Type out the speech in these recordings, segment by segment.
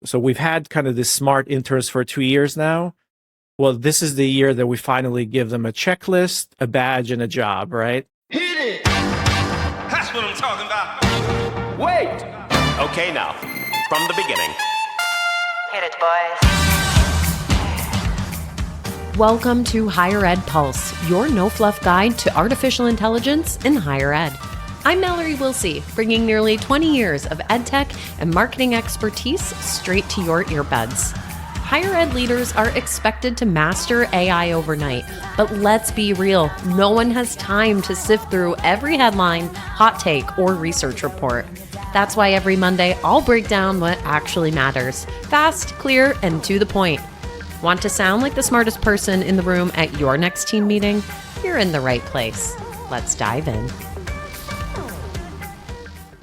So we've had kind of this smart interns for 2 years now. Well, this is the year that we finally give them a checklist, a badge, and a job, right? Hit it! That's what I'm talking about. Wait! Okay, now, from the beginning. Hit it, boys. Welcome to Higher Ed Pulse, your no-fluff guide to artificial intelligence in higher ed. I'm Mallory Wilsey, bringing nearly 20 years of edtech and marketing expertise straight to your earbuds. Higher ed leaders are expected to master AI overnight, but let's be real, no one has time to sift through every headline, hot take, or research report. That's why every Monday, I'll break down what actually matters, fast, clear, and to the point. Want to sound like the smartest person in the room at your next team meeting? You're in the right place. Let's dive in.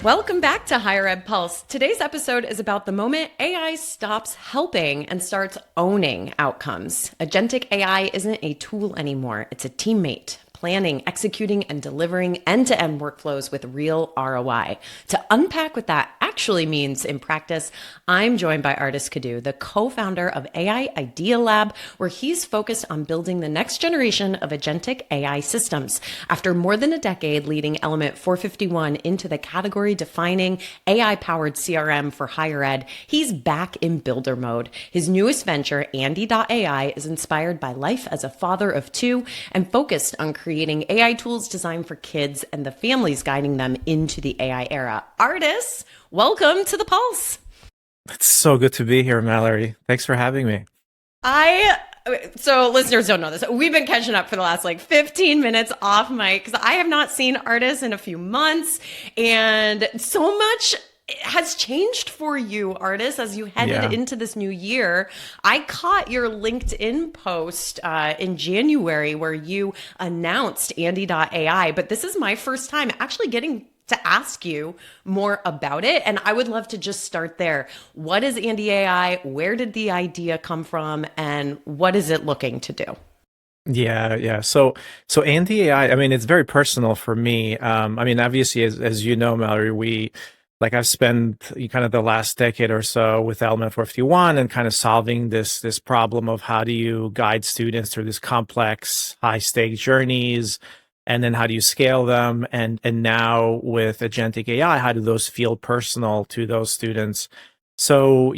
Welcome back to Higher Ed Pulse. Today's episode is about the moment AI stops helping and starts owning outcomes. Agentic AI isn't a tool anymore. It's a teammate, planning, executing, and delivering end-to-end workflows with real ROI. To unpack what that actually means in practice, I'm joined by Artis Kadu, the co-founder of AI Idea Lab, where he's focused on building the next generation of agentic AI systems. After more than a decade leading Element 451 into the category-defining AI-powered CRM for higher ed, he's back in builder mode. His newest venture, Andy.ai, is inspired by life as a father of two and focused on creating AI tools designed for kids and the families guiding them into the AI era. Artis, welcome to the Pulse. It's so good to be here, Mallory. Thanks for having me. So listeners don't know this. We've been catching up for the last 15 minutes off mic because I have not seen Artis in a few months, and so much has changed for you, Artis, as you headed into this new year. I caught your LinkedIn post in January where you announced Andy.ai, but this is my first time actually getting to ask you more about it. And I would love to just start there. What is Andy AI? Where did the idea come from? And what is it looking to do? Yeah. So Andy AI, I mean, it's very personal for me. Obviously, as you know, Mallory, I've spent kind of the last decade or so with Element 451 and kind of solving this problem of how do you guide students through this complex, high-stake journeys, and then how do you scale them? And now with Agentic AI, how do those feel personal to those students? So,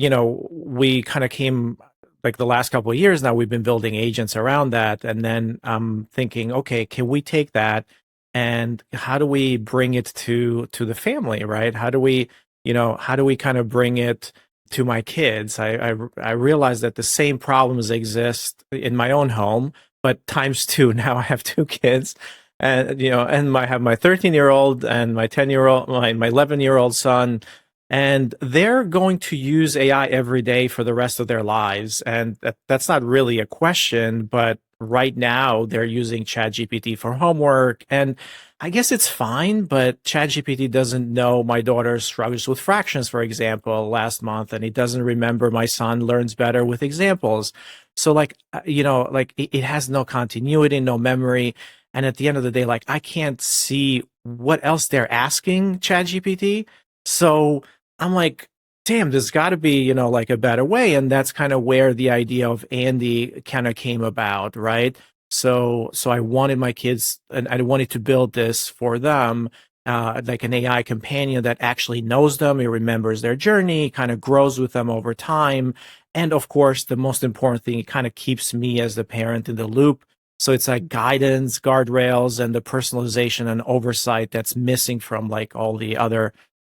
we kind of came the last couple of years now, we've been building agents around that. And then I'm thinking, okay, can we take that and how do we bring it to the family, right? How do we kind of bring it to my kids? I realized that the same problems exist in my own home, but times two. Now I have two kids. And, I have my 13-year-old and my 10-year-old, my 11-year-old son, and they're going to use AI every day for the rest of their lives. And that's not really a question, but right now they're using ChatGPT for homework. And I guess it's fine, but ChatGPT doesn't know my daughter struggles with fractions, for example, last month, and it doesn't remember my son learns better with examples. So it has no continuity, no memory. And at the end of the day, I can't see what else they're asking ChatGPT. So I'm like, damn, there's got to be, a better way. And that's kind of where the idea of Andy kind of came about, right? So I wanted my kids, and I wanted to build this for them, like an AI companion that actually knows them. It remembers their journey, kind of grows with them over time. And of course, the most important thing, it kind of keeps me as the parent in the loop. So it's like guidance, guardrails, and the personalization and oversight that's missing from all the other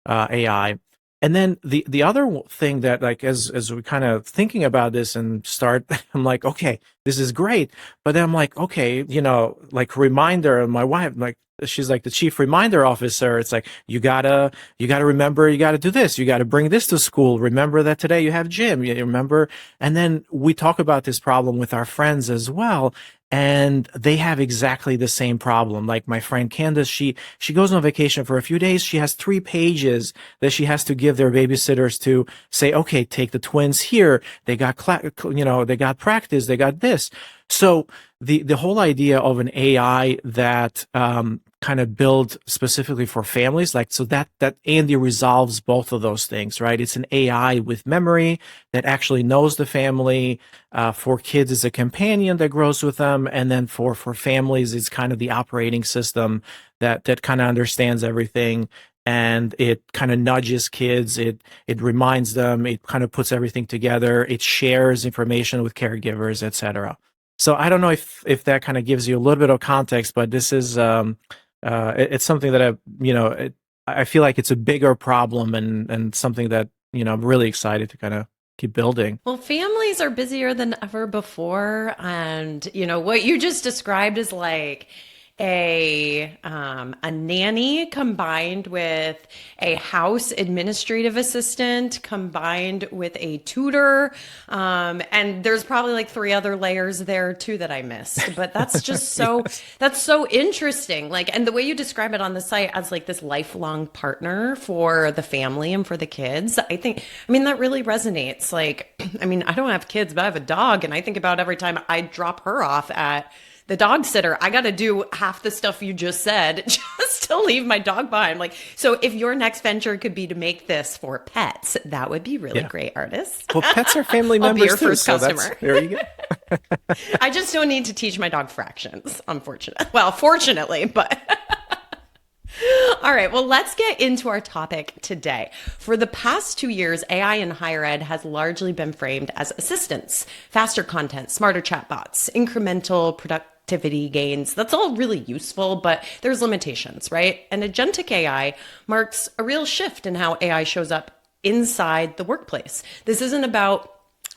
AI. And then the other thing that as we kind of thinking about this and start, I'm like, okay, this is great. But then I'm like, okay, reminder, and my wife, she's like the chief reminder officer. It's like, you gotta remember, you gotta do this. You gotta bring this to school. Remember that today you have gym. You remember? And then we talk about this problem with our friends as well. And they have exactly the same problem. Like my friend Candace, she goes on vacation for a few days. She has 3 pages that she has to give their babysitters to say, okay, take the twins here. They got, they got practice. They got this. So the whole idea of an AI that kind of built specifically for families. Like, so that Andy resolves both of those things, right? It's an AI with memory that actually knows the family. For kids, it's a companion that grows with them. And then for families, it's kind of the operating system that kind of understands everything. And it kind of nudges kids. It reminds them. It kind of puts everything together. It shares information with caregivers, etc. So I don't know if that kind of gives you a little bit of context, but this is it's something that I feel like it's a bigger problem and something that I'm really excited to kind of keep building. Well, families are busier than ever before. And, what you just described is like a nanny combined with a house administrative assistant combined with a tutor. And there's probably like 3 other layers there too that I missed, but that's just that's so interesting. Like, and the way you describe it on the site as like this lifelong partner for the family and for the kids, I mean, that really resonates. Like, I mean, I don't have kids, but I have a dog. And I think about every time I drop her off at the dog sitter, I got to do half the stuff you just said just to leave my dog behind. Like, so if your next venture could be to make this for pets, that would be really great, artists. Well, pets are family I'll members be your too, first so customer. there you go. I just don't need to teach my dog fractions, unfortunately. Well, fortunately, but... All right, well, let's get into our topic today. For the past 2 years, AI in higher ed has largely been framed as assistance, faster content, smarter chatbots, incremental productivity gains. That's all really useful, but there's limitations, right? And agentic AI marks a real shift in how AI shows up inside the workplace. This isn't about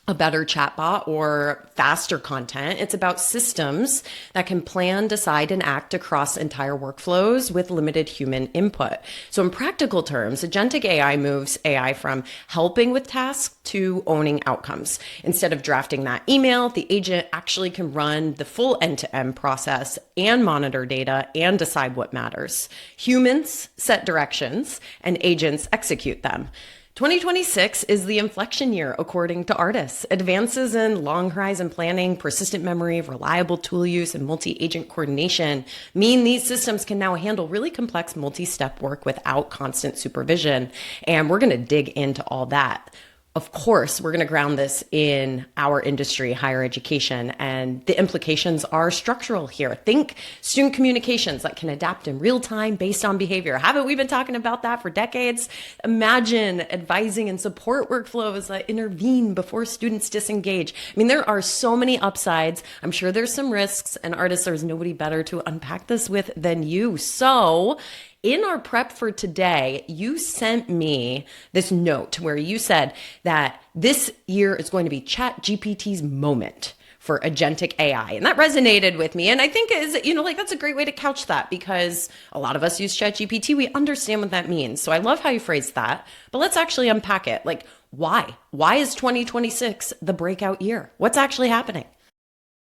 a better chatbot or faster content. It's about systems that can plan, decide, and act across entire workflows with limited human input. So in practical terms, agentic AI moves AI from helping with tasks to owning outcomes. Instead of drafting that email, the agent actually can run the full end-to-end process and monitor data and decide what matters. Humans set directions and agents execute them. 2026 is the inflection year, according to artists. Advances in long horizon planning, persistent memory, reliable tool use, and multi-agent coordination mean these systems can now handle really complex multi-step work without constant supervision. And we're going to dig into all that. Of course, we're going to ground this in our industry, higher education, and the implications are structural here. Think student communications that can adapt in real time based on behavior. Haven't we been talking about that for decades? Imagine advising and support workflows that intervene before students disengage. I mean, there are so many upsides. I'm sure there's some risks, and artists, there's nobody better to unpack this with than you. So, in our prep for today, you sent me this note where you said that this year is going to be ChatGPT's moment for agentic AI. And that resonated with me. And I think that's a great way to couch that because a lot of us use ChatGPT. We understand what that means. So I love how you phrased that, but let's actually unpack it. Like, why? Why is 2026 the breakout year? What's actually happening?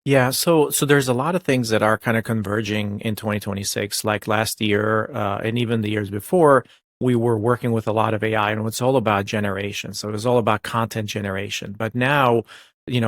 Yeah, so there's a lot of things that are kind of converging in 2026. Like last year, and even the years before, we were working with a lot of AI, and it's all about generation. So it was all about content generation. But now,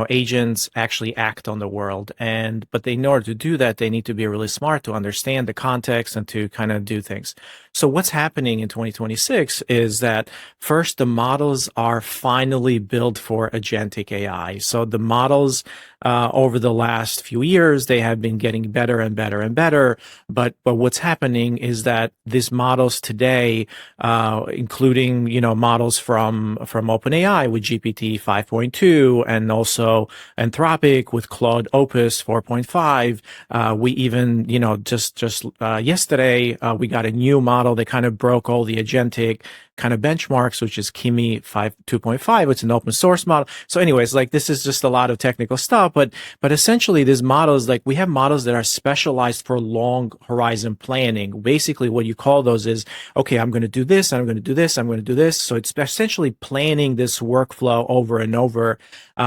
agents actually act on the world, but in order to do that, they need to be really smart to understand the context and to kind of do things. So what's happening in 2026 is that first, the models are finally built for agentic AI. So the models over the last few years, they have been getting better and better and better. But what's happening is that these models today, including models from OpenAI with GPT 5.2 and also Anthropic with Claude Opus 4.5, we even just yesterday we got a new model that kind of broke all the agentic kind of benchmarks, which is Kimi 2.5. It's an open source model. So anyways, like this is just a lot of technical stuff, but essentially these models, like we have models that are specialized for long horizon planning. Basically what you call those is, okay, I'm going to do this, I'm going to do this, I'm going to do this. So it's essentially planning this workflow over and over.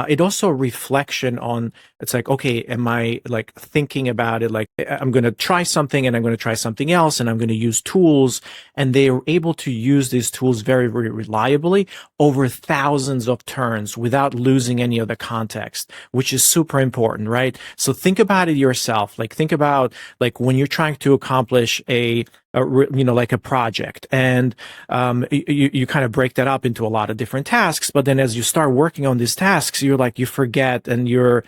It also reflection on, it's like, okay, am I like thinking about it? Like I'm going to try something and I'm going to try something else and I'm going to use tools, and they are able to use these tools very, very reliably over thousands of turns without losing any of the context, which is super important, right? So think about it yourself. Like think about like when you're trying to accomplish like a project, and you kind of break that up into a lot of different tasks. But then as you start working on these tasks, you forget, and you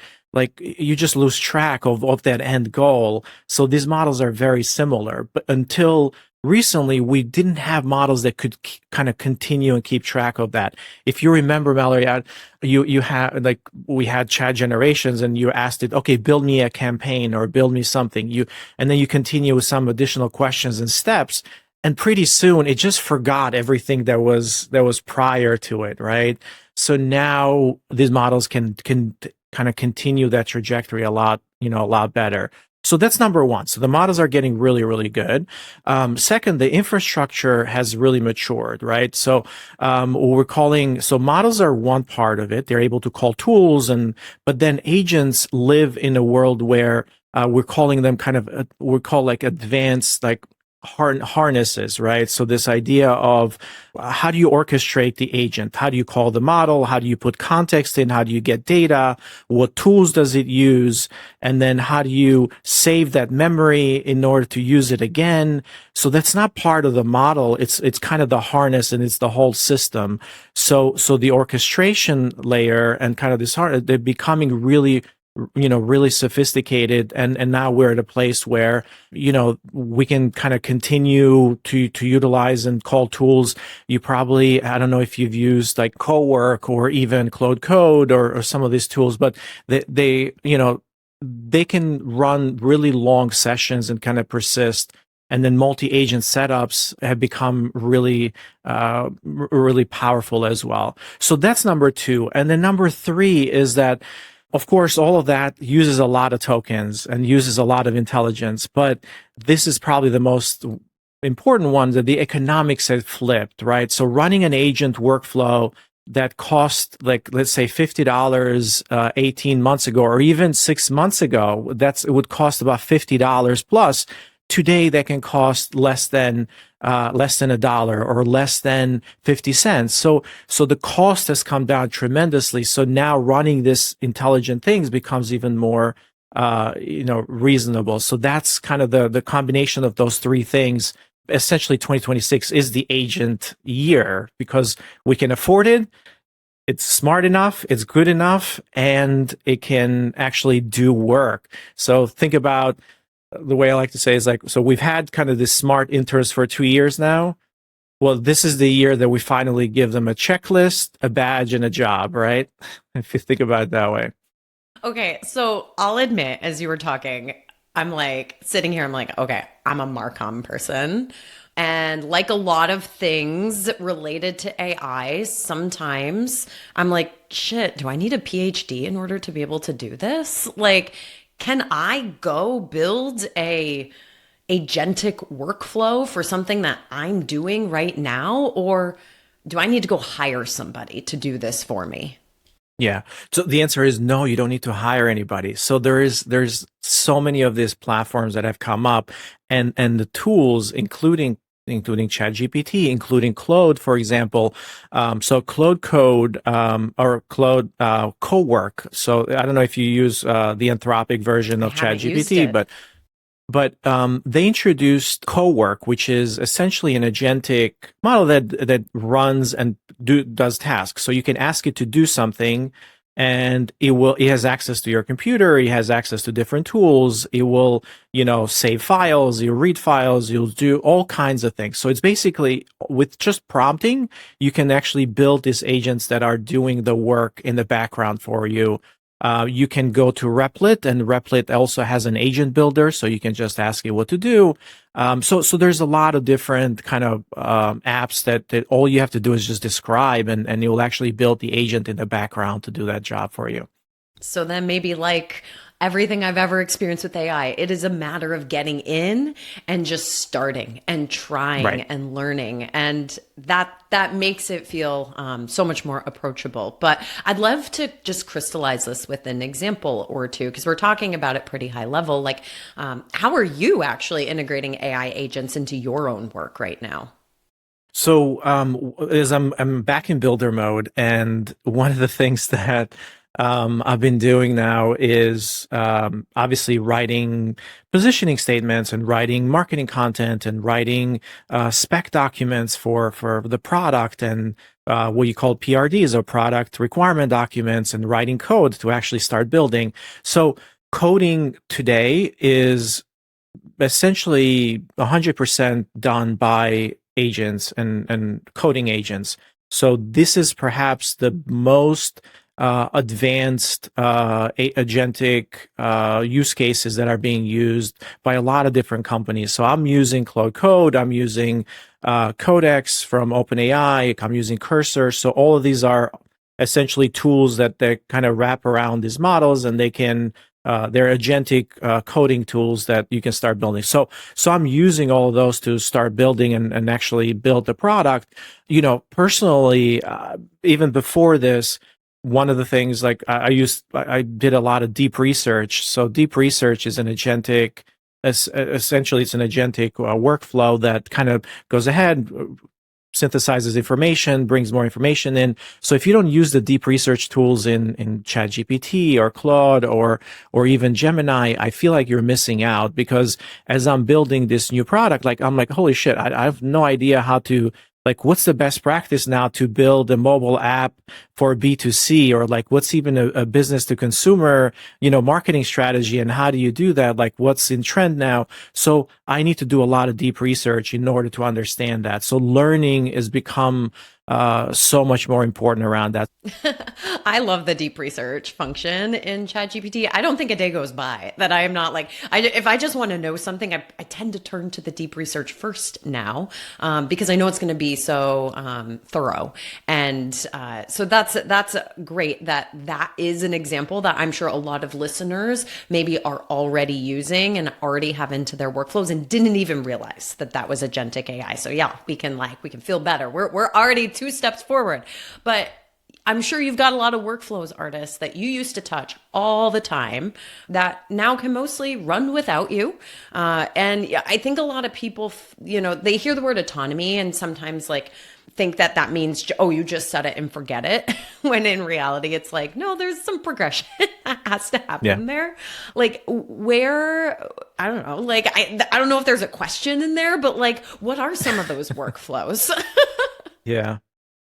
just lose track of that end goal. So these models are very similar, but until recently, we didn't have models that could kind of continue and keep track of that. If you remember, Mallory, you had like we had chat generations, and you asked it, okay, build me a campaign or build me something. And then you continue with some additional questions and steps, and pretty soon it just forgot everything that was prior to it, right? So now these models can kind of continue that trajectory a lot better. So that's number one. So the models are getting really, really good. Second, the infrastructure has really matured, right? So so models are one part of it. They're able to call tools, but then agents live in a world where we're calling them we're called like advanced, like harnesses, right? So this idea of how do you orchestrate the agent? How do you call the model? How do you put context in? How do you get data? What tools does it use? And then how do you save that memory in order to use it again? So that's not part of the model. It's kind of the harness, and it's the whole system. So the orchestration layer and kind of this they're becoming really really sophisticated, and now we're at a place where we can kind of continue to utilize and call tools. You probably, I don't know if you've used like Cowork or even Claude Code or some of these tools, but they can run really long sessions and kind of persist. And then multi-agent setups have become really, really powerful as well. So that's number two. And then number three is that, of course, all of that uses a lot of tokens and uses a lot of intelligence, but this is probably the most important one, that the economics have flipped, right? So running an agent workflow that cost, like, let's say $50 18 months ago, or even 6 months ago, it would cost about $50 plus. Today, that can cost less than $1 or less than 50 cents. So the cost has come down tremendously. So now running this intelligent things becomes even more, reasonable. So that's kind of the combination of those three things. Essentially, 2026 is the agent year because we can afford it. It's smart enough, it's good enough, and it can actually do work. So think about, the way I like to say is like, so we've had kind of this smart interns for 2 years now. Well, this is the year that we finally give them a checklist, a badge, and a job, right? If you think about it that way. Okay, so I'll admit, as you were talking, I'm like sitting here, I'm like, okay, I'm a Marcom person. And like a lot of things related to AI, sometimes I'm like, shit, do I need a PhD in order to be able to do this? Like, can I go build a agentic workflow for something that I'm doing right now? Or do I need to go hire somebody to do this for me? Yeah. So the answer is no, you don't need to hire anybody. So there's so many of these platforms that have come up, and the tools, including ChatGPT, including Claude, for example. So Claude Code, or Claude Cowork. So I don't know if you use the Anthropic version of ChatGPT, but they introduced Cowork, which is essentially an agentic model that runs and does tasks. So you can ask it to do something, and it has access to your computer. It has access to different tools. It will, save files. You'll read files. You'll do all kinds of things. So it's basically, with just prompting, you can actually build these agents that are doing the work in the background for you. You can go to Replit, and Replit also has an agent builder, so you can just ask it what to do. So there's a lot of different kind of apps that all you have to do is just describe, and it will actually build the agent in the background to do that job for you. So then maybe like everything I've ever experienced with AI, it is a matter of getting in and just starting and trying Right. and learning. And that makes it feel so much more approachable. But I'd love to just crystallize this with an example or two, because we're talking about it pretty high level. Like, how are you actually integrating AI agents into your own work right now? So, as I'm back in builder mode, and one of the things that I've been doing now is obviously writing positioning statements and writing marketing content and writing spec documents for the product and what you call PRDs or product requirement documents and writing code to actually start building. So, coding today is essentially 100% done by agents and coding agents. So this is perhaps the most advanced agentic use cases that are being used by a lot of different companies. So I'm using Claude Code, I'm using Codex from OpenAI, I'm using Cursor. So all of these are essentially tools that they kind of wrap around these models, and they're agentic coding tools that you can start building. So I'm using all of those to start building and actually build the product. Personally, even before this, one of the things like I did a lot of deep research. So deep research is an agentic, essentially it's an agentic workflow that kind of goes ahead, synthesizes information, brings more information in. So if you don't use the deep research tools in ChatGPT or Claude or even Gemini, I feel like you're missing out, because as I'm building this new product, I'm like, holy shit, I have no idea how to, like, what's the best practice now to build a mobile app for B2C, or like what's even a business to consumer, marketing strategy, and how do you do that? Like what's in trend now? So I need to do a lot of deep research in order to understand that. So learning has become so much more important around that. I love the deep research function in ChatGPT. I don't think a day goes by that I am not like, if I just want to know something, I tend to turn to the deep research first now, because I know it's going to be so thorough. And so that's great that is an example that I'm sure a lot of listeners maybe are already using and already have into their workflows and didn't even realize that was agentic AI. So yeah, we can feel better. We're already 2 steps forward. But I'm sure you've got a lot of workflows, artists, that you used to touch all the time that now can mostly run without you. And yeah, I think a lot of people, they hear the word autonomy and sometimes think that means, oh, you just set it and forget it. When in reality, it's like, no, there's some progression that has to happen there. Like where, I don't know, I don't know if there's a question in there, but what are some of those workflows? Yeah.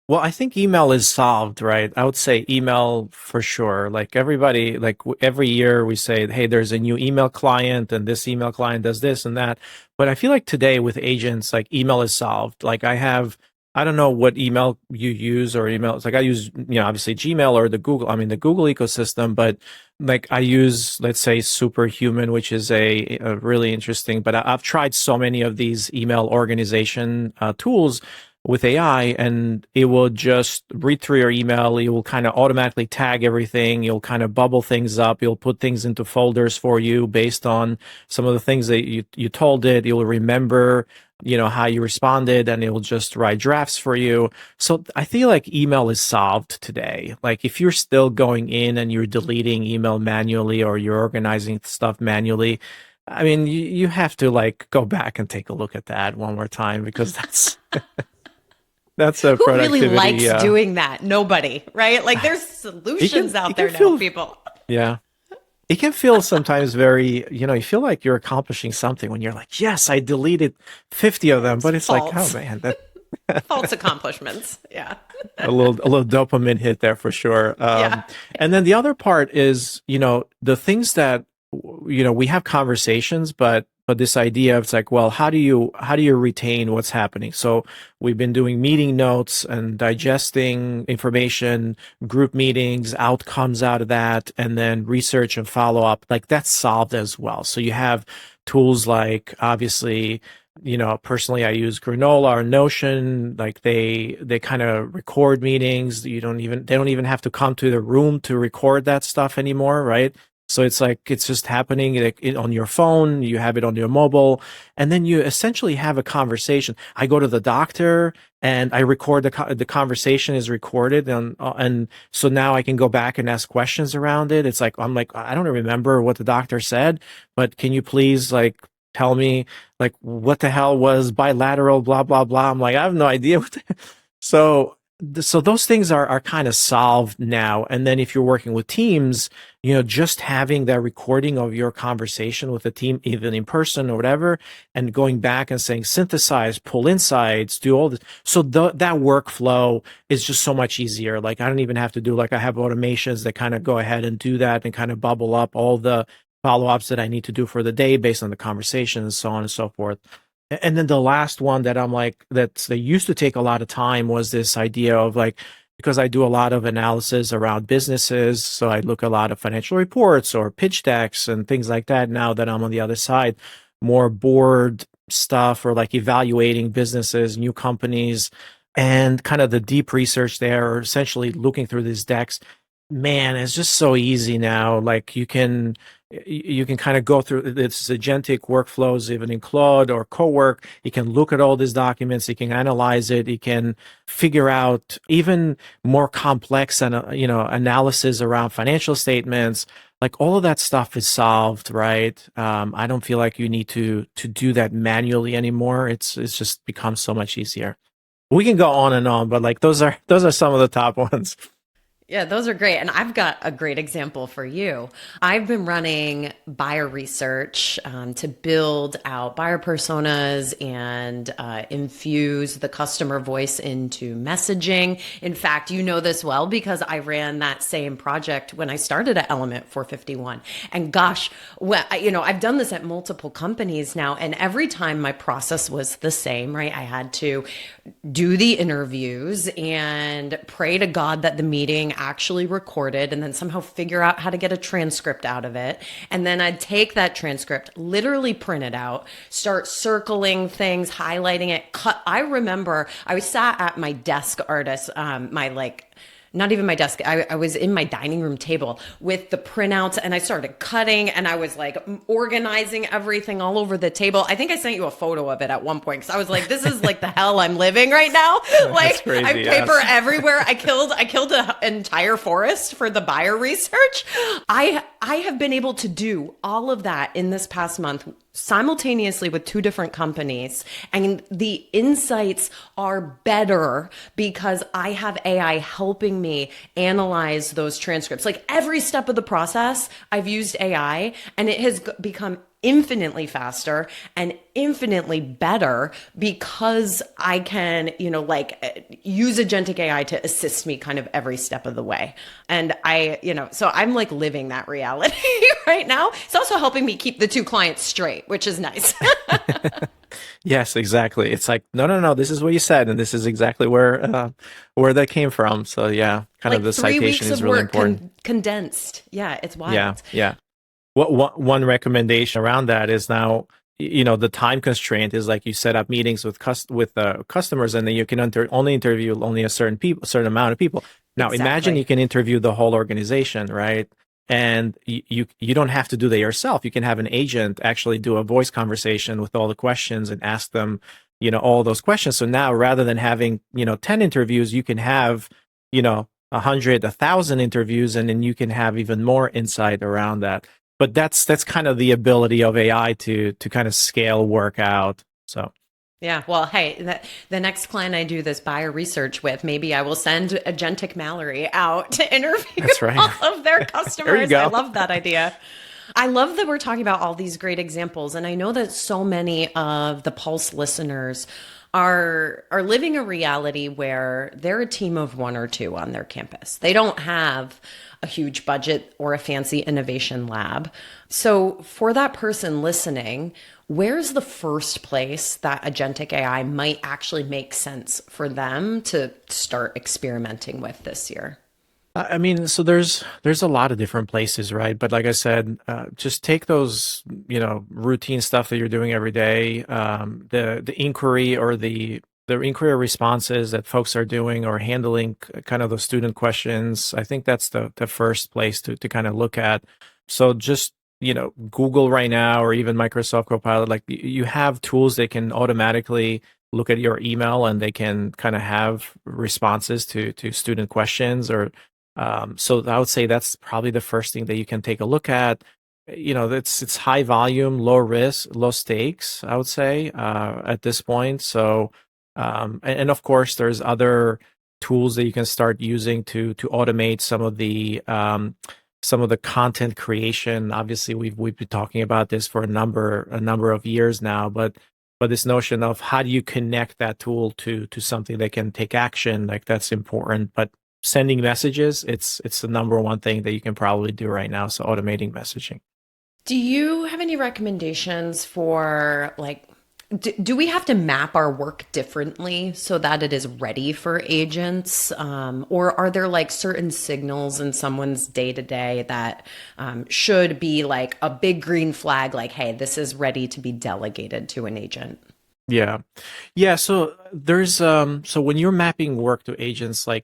Well, I think email is solved, right? I would say email for sure. Like everybody, every year we say, hey, there's a new email client and this email client does this and that. But I feel like today with agents, email is solved. I don't know what email you use or email. It's I use, obviously Gmail or the Google ecosystem, but I use, let's say, Superhuman, which is a really interesting, but I've tried so many of these email organization tools with AI, and it will just read through your email. It will kind of automatically tag everything. You'll kind of bubble things up. You'll put things into folders for you based on some of the things that you told it. You'll remember, how you responded, and it will just write drafts for you. So I feel like email is solved today. Like if you're still going in and you're deleting email manually or you're organizing stuff manually, I mean, you have to go back and take a look at that one more time, because that's that's a Who productivity. really likes doing that? Nobody, right? There's solutions out there now, people. Yeah. It can feel sometimes very, you feel like you're accomplishing something when you're like, yes, I deleted 50 of them, but it's false. like, oh man, that false accomplishments. Yeah. a little dopamine hit there for sure. Yeah. And then the other part is, the things that, we have conversations, but this idea of it's like, well, how do you retain what's happening? So we've been doing meeting notes and digesting information, group meetings, outcomes out of that, and then research and follow up. That's solved as well. So you have tools like, obviously, personally, I use Granola or Notion. They kind of record meetings. They don't even have to come to the room to record that stuff anymore, right? So it's it's just happening on your phone. You have it on your mobile, and then you essentially have a conversation. I go to the doctor and I record the conversation is recorded, and so now I can go back and ask questions around it. I'm like, I don't remember what the doctor said, but can you please tell me like what the hell was bilateral, blah blah blah. I'm like, I have no idea what so so those things are kind of solved now. And then if you're working with teams, just having that recording of your conversation with the team, even in person or whatever, and going back and saying synthesize, pull insights, do all this. So that workflow is just so much easier. Like I don't even have to do, like I have automations that kind of go ahead and do that and kind of bubble up all the follow-ups that I need to do for the day based on the conversation and so on and so forth. And then the last one that I'm like, that used to take a lot of time was this idea of like, because I do a lot of analysis around businesses. So I look a lot of financial reports or pitch decks and things like that. Now that I'm on the other side, more board stuff or like evaluating businesses, new companies, and kind of the deep research there, or essentially looking through these decks. Man, it's just so easy now. Like you can kind of go through this agentic workflows, even in Claude or Cowork. You can look at all these documents. You can analyze it. You can figure out even more complex and analysis around financial statements. Like all of that stuff is solved, right? I don't feel like you need to do that manually anymore. It's just become so much easier. We can go on and on, but like those are some of the top ones. Yeah, those are great. And I've got a great example for you. I've been running buyer research to build out buyer personas and infuse the customer voice into messaging. In fact, you know this well because I ran that same project when I started at Element 451. And gosh, I've done this at multiple companies now. And every time my process was the same, right? I had to do the interviews and pray to God that the meeting actually recorded and then somehow figure out how to get a transcript out of it. And then I'd take that transcript, literally print it out, start circling things, highlighting it, cut. I remember I was sat at my desk artist, not even my desk. I was in my dining room table with the printouts and I started cutting and I was like organizing everything all over the table. I think I sent you a photo of it at one point because I was like, this is like the hell I'm living right now. Like crazy, I have paper everywhere. I killed an entire forest for the buyer research. I have been able to do all of that in this past month simultaneously with two different companies. And the insights are better because I have AI helping me analyze those transcripts. Like every step of the process, I've used AI and it has become infinitely faster and infinitely better because I can, use agentic AI to assist me kind of every step of the way. And so I'm like living that reality right now. It's also helping me keep the two clients straight, which is nice. Yes, exactly. It's like, no, this is what you said, and this is exactly where that came from. So yeah, kind like of the 3 weeks citation is of really work important. condensed. Yeah, it's wild. Yeah. What one recommendation around that is now, the time constraint is like you set up meetings with customers, and then you can only interview a certain amount of people. Now, imagine Exactly. you can interview the whole organization, right? And you don't have to do that yourself. You can have an agent actually do a voice conversation with all the questions and ask them, all those questions. So now rather than having, 10 interviews, you can have, 100, 1,000 interviews, and then you can have even more insight around that. But that's kind of the ability of AI to kind of scale work out. So Yeah. Well, hey, the next client I do this buyer research with, maybe I will send Agentic Mallory out to interview that's right. all of their There you customers. go. I love that idea. I love that we're talking about all these great examples. And I know that so many of the Pulse listeners are living a reality where they're a team of one or two on their campus. They don't have a huge budget or a fancy innovation lab. So for that person listening, where's the first place that agentic AI might actually make sense for them to start experimenting with this year? I mean, so there's a lot of different places, right? But like I said, just take those, routine stuff that you're doing every day, the inquiry or the inquiry responses that folks are doing or handling kind of the student questions. I think that's the first place to kind of look at. So just, Google right now or even Microsoft Copilot, like you have tools that can automatically look at your email and they can kind of have responses to student questions or so I would say that's probably the first thing that you can take a look at. it's high volume, low risk, low stakes, I would say, at this point. So, and of course, there's other tools that you can start using to automate some of the content creation. Obviously, we've been talking about this for a number of years now, but this notion of how do you connect that tool to something that can take action, like that's important. But sending messages, it's the number one thing that you can probably do right now. So automating messaging. Do you have any recommendations for like, do we have to map our work differently so that it is ready for agents? Or are there like certain signals in someone's day to day that should be like a big green flag, like, hey, this is ready to be delegated to an agent? Yeah. Yeah. So so when you're mapping work to agents, like,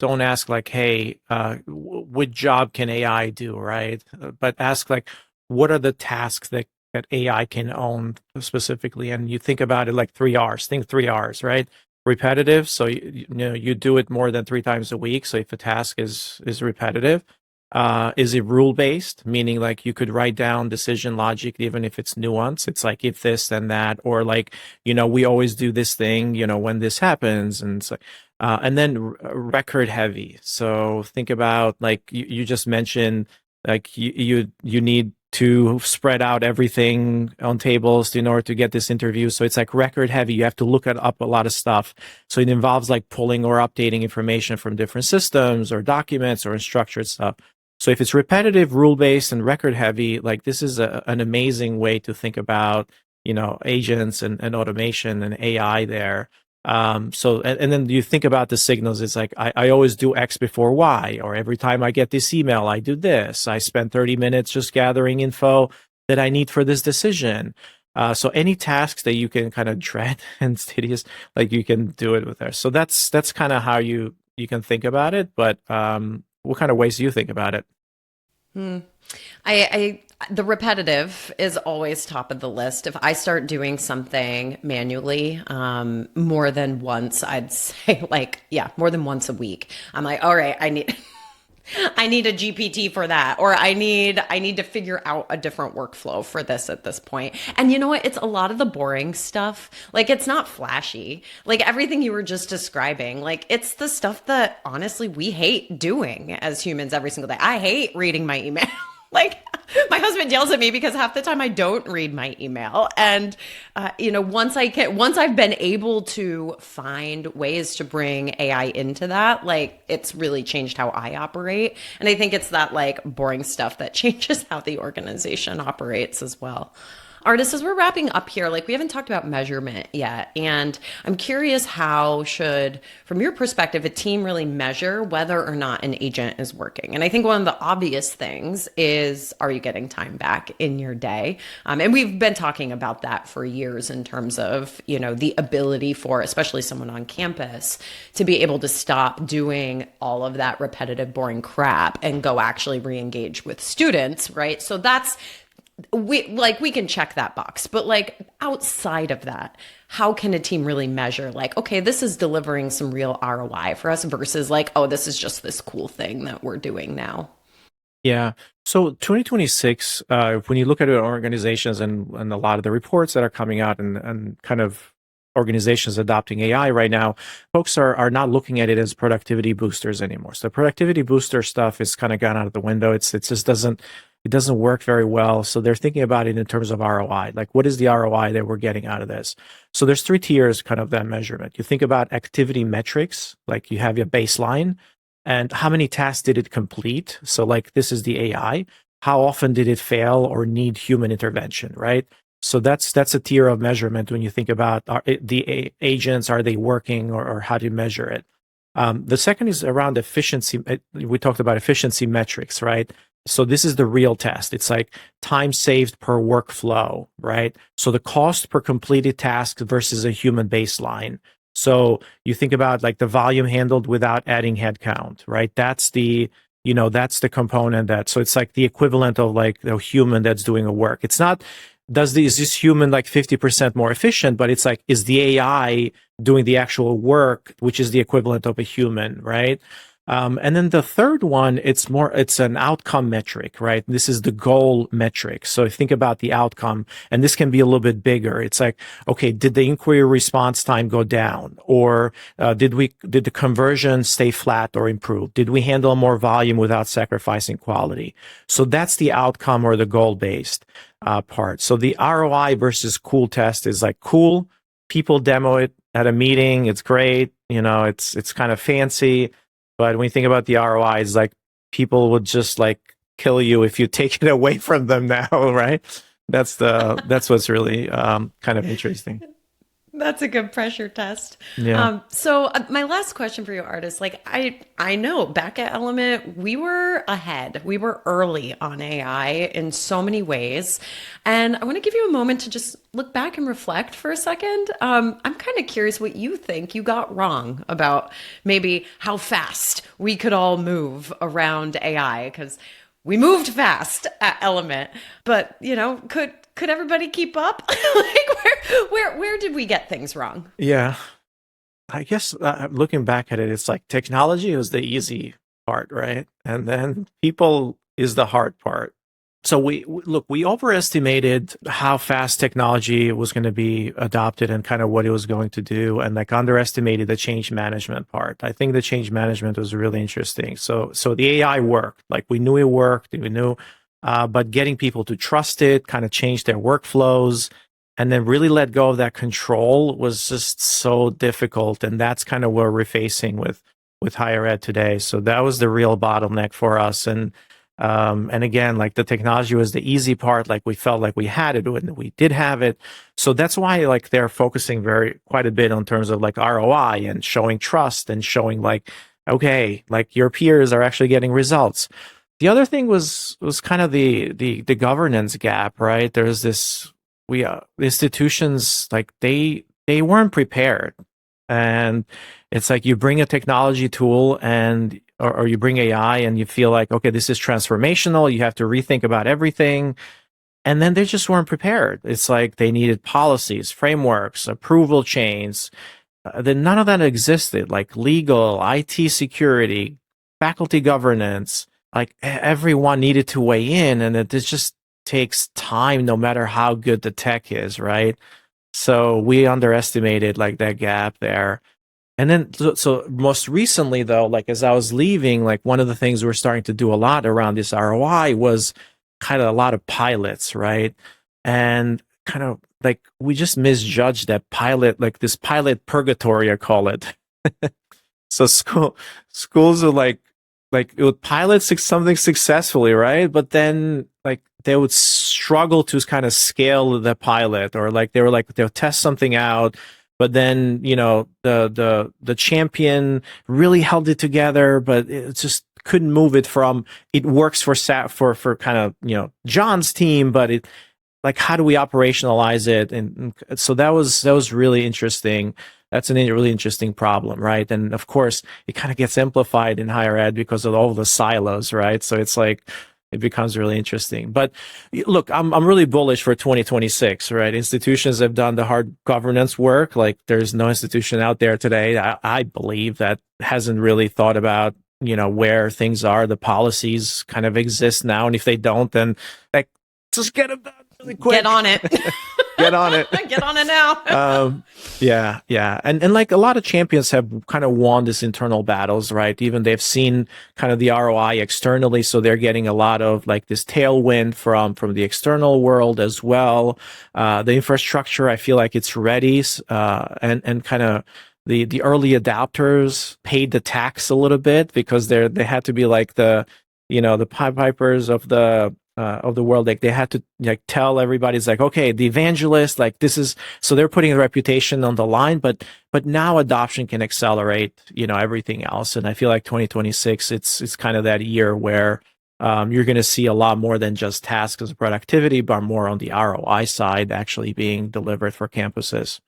don't ask like, hey, what job can AI do, right? But ask like, what are the tasks that AI can own specifically? And you think about it like 3 R's. Think 3 R's, right? Repetitive. So you do it more than 3 times a week. So if a task is repetitive, is it rule based? Meaning like you could write down decision logic even if it's nuance. It's like if this then that, or like we always do this thing. When this happens, and it's like, and then record heavy. So think about like you just mentioned, like you need to spread out everything on tables in order to get this interview. So it's like record heavy. You have to look up a lot of stuff. So it involves like pulling or updating information from different systems or documents or unstructured stuff. So if it's repetitive, rule-based, and record heavy, like this is an amazing way to think about, agents and automation and AI there. And then you think about the signals. It's like, I always do X before Y, or every time I get this email, I do this. I spend 30 minutes just gathering info that I need for this decision. So any tasks that you can kind of dread and tedious, like you can do it with there. So that's kind of how you can think about it. But what kind of ways do you think about it? Hmm. I the repetitive is always top of the list. If I start doing something manually, more than once, I'd say like, yeah, more than once a week, I'm like, all right, I need I need a GPT for that, or I need to figure out a different workflow for this at this point. And you know what? It's a lot of the boring stuff. Like it's not flashy. Like everything you were just describing, like it's the stuff that honestly we hate doing as humans every single day. I hate reading my email. Like my husband yells at me because half the time I don't read my email. And once I've been able to find ways to bring AI into that, like it's really changed how I operate. And I think it's that like boring stuff that changes how the organization operates as well. Artists, as we're wrapping up here, like we haven't talked about measurement yet. And I'm curious, how should, from your perspective, a team really measure whether or not an agent is working? And I think one of the obvious things is, are you getting time back in your day? And we've been talking about that for years in terms of, the ability for, especially someone on campus, to be able to stop doing all of that repetitive, boring crap and go actually re-engage with students, right? So we can check that box, but like outside of that, how can a team really measure like, okay, this is delivering some real ROI for us versus like, oh, this is just this cool thing that we're doing now? Yeah. So 2026, when you look at organizations and a lot of the reports that are coming out and kind of organizations adopting AI right now, folks are not looking at it as productivity boosters anymore. So productivity booster stuff is kind of gone out of the window. It just doesn't work very well. So they're thinking about it in terms of ROI. Like, what is the ROI that we're getting out of this? So there's 3 tiers kind of that measurement. You think about activity metrics, like you have your baseline and how many tasks did it complete? So like this is the AI. How often did it fail or need human intervention, right? So that's a tier of measurement when you think about the agents, are they working, or how do you measure it? The second is around efficiency. We talked about efficiency metrics, right? So this is the real test. It's like time saved per workflow, right? So the cost per completed task versus a human baseline. So you think about like the volume handled without adding headcount, right? That's the component so it's like the equivalent of like the human that's doing a work. It's not, is this human like 50% more efficient, but it's like, is the AI doing the actual work, which is the equivalent of a human, right? And then the third one, it's an outcome metric, right? This is the goal metric. So think about the outcome, and this can be a little bit bigger. It's like, okay, did the inquiry response time go down, or did the conversion stay flat or improve? Did we handle more volume without sacrificing quality? So that's the outcome or the goal based part. So the ROI versus cool test is like cool. People demo it at a meeting. It's great. It's kind of fancy. But when you think about the ROI, it's like people would just like kill you if you take it away from them now, right? That's what's really kind of interesting. That's a good pressure test. Yeah. So my last question for you, artists, like I know back at Element, we were ahead. We were early on AI in so many ways. And I want to give you a moment to just look back and reflect for a second. I'm kind of curious what you think you got wrong about maybe how fast we could all move around AI, because we moved fast at Element, but could everybody keep up? Like where did we get things wrong? Yeah. I guess looking back at it, it's like technology was the easy part, right? And then people is the hard part. So we overestimated how fast technology was going to be adopted and kind of what it was going to do, and like underestimated the change management part. I think the change management was really interesting. So the AI worked, like we knew it worked, we knew, but getting people to trust it, kind of change their workflows, and then really let go of that control was just so difficult. And that's kind of what we're facing with higher ed today. So that was the real bottleneck for us. And again, like the technology was the easy part. Like we felt like we had it and we did have it. So that's why like they're focusing quite a bit on terms of like ROI and showing trust and showing like, okay, like your peers are actually getting results. The other thing was kind of the governance gap, right? There's this, institutions, like they weren't prepared. And it's like you bring a technology tool or you bring AI and you feel like, okay, this is transformational. You have to rethink about everything. And then they just weren't prepared. It's like they needed policies, frameworks, approval chains. Then none of that existed, like legal, IT security, faculty governance. Like everyone needed to weigh in, and it just takes time no matter how good the tech is, right? So we underestimated like that gap there. And then, so most recently though, like as I was leaving, like one of the things we're starting to do a lot around this ROI was kind of a lot of pilots, right? And kind of like we just misjudged that pilot, like this pilot purgatory, I call it. So schools are like it would pilot something successfully, right? But then like they would struggle to kind of scale the pilot, or like they'll test something out, but then the champion really held it together, but it just couldn't move it from it works for kind of John's team, but it like how do we operationalize it? And so that was really interesting. That's a really interesting problem, right? And of course, it kind of gets amplified in higher ed because of all the silos, right? So it's like it becomes really interesting. But look, I'm really bullish for 2026, right? Institutions have done the hard governance work. Like there's no institution out there today, I believe, that hasn't really thought about where things are. The policies kind of exist now, and if they don't, then like just get them done really quick. Get on it. Get on it. Get on it now. Yeah. And like a lot of champions have kind of won this internal battles, right? Even they've seen kind of the ROI externally. So they're getting a lot of like this tailwind from the external world as well. The infrastructure, I feel like it's ready. And kind of the early adopters paid the tax a little bit because they had to be like the Pied Pipers of the world. Like they had to like tell everybody's like, okay, the evangelist, like this is, so they're putting a reputation on the line, but now adoption can accelerate, everything else. And I feel like 2026, it's kind of that year where you're going to see a lot more than just tasks of productivity, but more on the ROI side actually being delivered for campuses.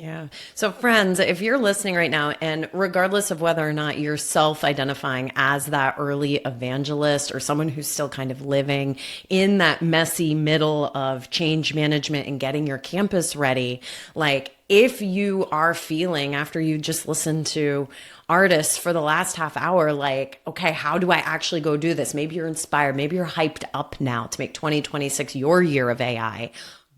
Yeah. So friends, if you're listening right now, and regardless of whether or not you're self-identifying as that early evangelist or someone who's still kind of living in that messy middle of change management and getting your campus ready, like if you are feeling after you just listened to artists for the last half hour, like, okay, how do I actually go do this? Maybe you're inspired. Maybe you're hyped up now to make 2026 your year of AI.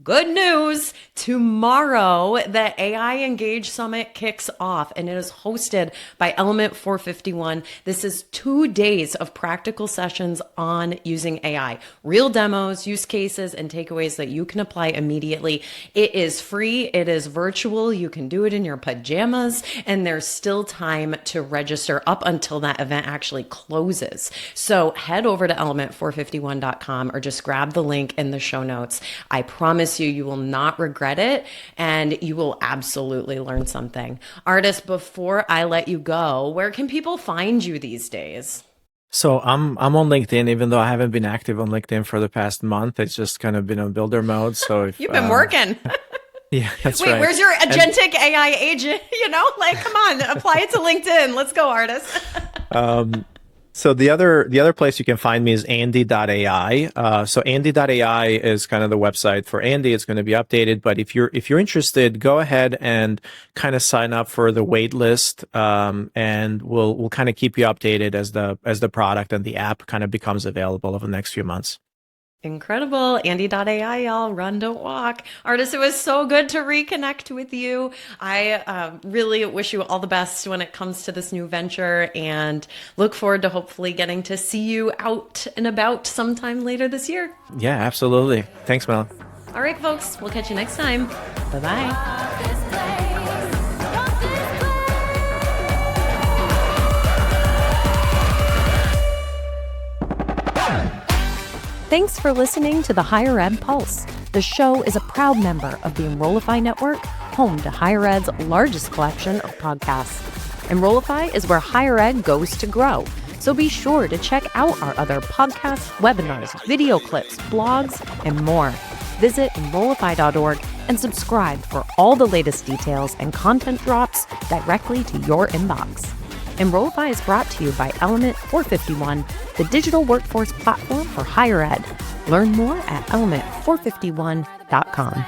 Good news. Tomorrow, the AI Engage Summit kicks off and it is hosted by Element 451. This is 2 days of practical sessions on using AI, real demos, use cases, and takeaways that you can apply immediately. It is free. It is virtual. You can do it in your pajamas, and there's still time to register up until that event actually closes. So head over to element451.com or just grab the link in the show notes. I promise you will not regret it, and you will absolutely learn something. Artist, before I let you go, where can people find you these days? So I'm on LinkedIn, even though I haven't been active on LinkedIn for the past month. It's just kind of been on builder mode. So if You've been working. Yeah, that's Wait, right. where's your Agentic AI agent? Like, come on, apply it to LinkedIn. Let's go, artist. So the other place you can find me is Andy.ai. So Andy.ai is kind of the website for Andy. It's going to be updated, but if you're interested, go ahead and kind of sign up for the wait list, and we'll kind of keep you updated as the product and the app kind of becomes available over the next few months. Incredible. Andy.ai, y'all. Run, don't walk. Artist, it was so good to reconnect with you. I really wish you all the best when it comes to this new venture, and look forward to hopefully getting to see you out and about sometime later this year. Yeah, absolutely. Thanks, Mel. All right, folks. We'll catch you next time. Bye-bye. Thanks for listening to the Higher Ed Pulse. The show is a proud member of the Enrollify Network, home to Higher Ed's largest collection of podcasts. Enrollify is where higher ed goes to grow, so be sure to check out our other podcasts, webinars, video clips, blogs, and more. Visit Enrollify.org and subscribe for all the latest details and content drops directly to your inbox. Enrollify is brought to you by Element 451, the digital workforce platform for higher ed. Learn more at element451.com.